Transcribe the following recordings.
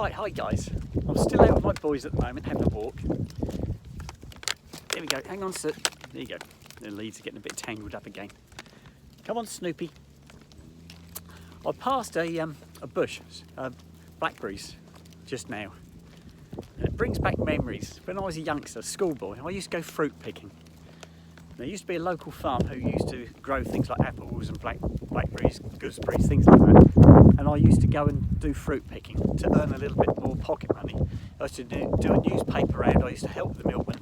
Right, hi guys. I'm still out with my boys at the moment, having a walk. There we go, hang on, sir. There you go. The leaves are getting a bit tangled up again. Come on, Snoopy. I passed a bush, blackberries, just now. And it brings back memories. When I was a youngster, schoolboy, I used to go fruit picking. There used to be a local farm who used to grow things like apples and blackberries, gooseberries, things like that. And I used to go and do fruit picking to earn a little bit more pocket money. I used to do a newspaper round, I used to help the milkman.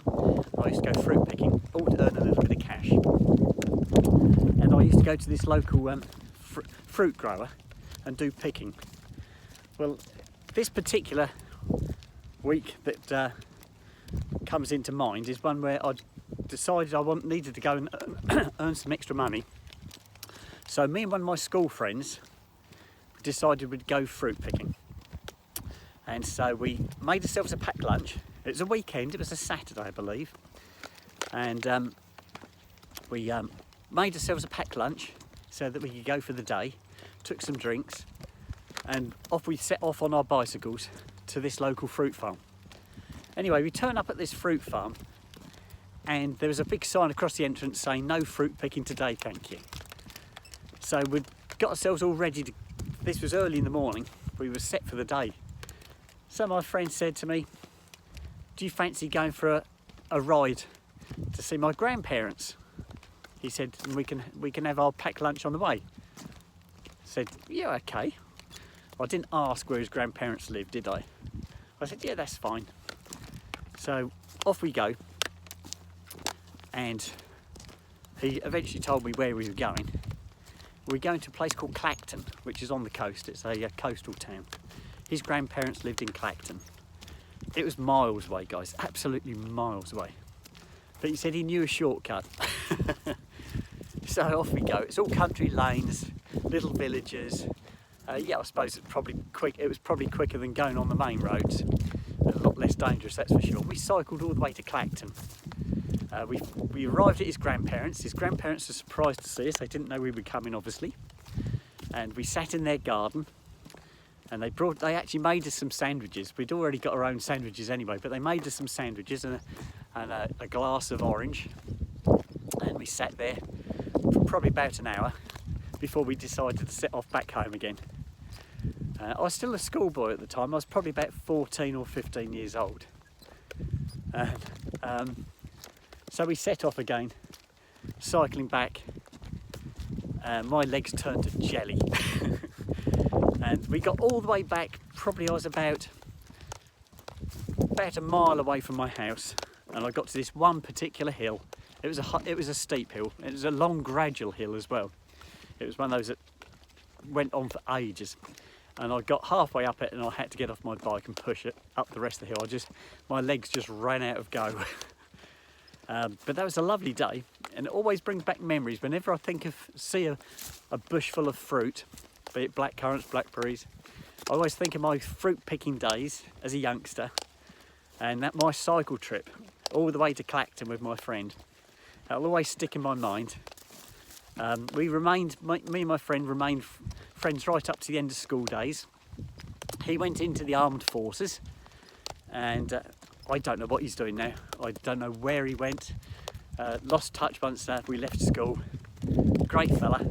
I used to go fruit picking, all to earn a little bit of cash. And I used to go to this local fruit grower and do picking. Well, this particular week that comes into mind is one where I decided I needed to go and earn some extra money. So me and one of my school friends decided we'd go fruit picking. And so we made ourselves a packed lunch. It was a weekend, it was a Saturday I believe. And we made ourselves a packed lunch so that we could go for the day, took some drinks, and off we set off on our bicycles to this local fruit farm. Anyway, we turn up at this fruit farm and there was a big sign across the entrance saying no fruit picking today, thank you. So we'd got ourselves all ready to, this was early in the morning, we were set for the day. So my friend said to me, do you fancy going for a ride to see my grandparents? He said, we can have our packed lunch on the way. I said, yeah, okay. I didn't ask where his grandparents lived, did I? I said, yeah, that's fine. So off we go. And he eventually told me where we were going. We're going to a place called Clacton, which is on the coast. It's a coastal town. His grandparents lived in Clacton. It was miles away, guys, absolutely miles away. But he said he knew a shortcut. So off we go. It's all country lanes, little villages. Yeah, I suppose it's probably quick. It was probably quicker than going on the main roads. A lot less dangerous, that's for sure. We cycled all the way to Clacton. We arrived at his grandparents. His grandparents were surprised to see us. They didn't know we were coming, obviously. And we sat in their garden. And they actually made us some sandwiches. We'd already got our own sandwiches anyway, but they made us some sandwiches and a glass of orange. And we sat there for probably about an hour before we decided to set off back home again. I was still a schoolboy at the time. I was probably about 14 or 15 years old. So we set off again, cycling back. My legs turned to jelly. And we got all the way back, probably I was about a mile away from my house. And I got to this one particular hill. It was a steep hill. It was a long, gradual hill as well. It was one of those that went on for ages. And I got halfway up it and I had to get off my bike and push it up the rest of the hill. My legs just ran out of go. But that was a lovely day, and it always brings back memories. Whenever I see a bush full of fruit, be it blackcurrants, blackberries, I always think of my fruit picking days as a youngster, and my cycle trip all the way to Clacton with my friend. That'll always stick in my mind. Me and my friend remained friends right up to the end of school days. He went into the armed forces, and I don't know what he's doing now. I don't know where he went. Lost touch once we left school. Great fella.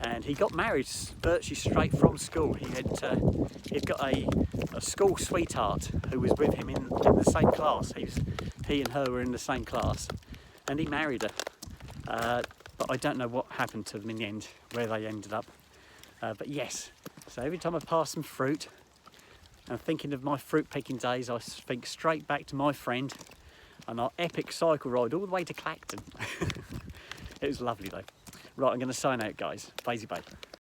And he got married virtually straight from school. He'd got a school sweetheart who was with him in the same class. He and her were in the same class. And he married her. But I don't know what happened to them in the end, where they ended up. But yes, so every time I pass some fruit, and thinking of my fruit picking days, I think straight back to my friend and our epic cycle ride all the way to Clacton. It was lovely though. Right, I'm going to sign out, guys. Bye bye.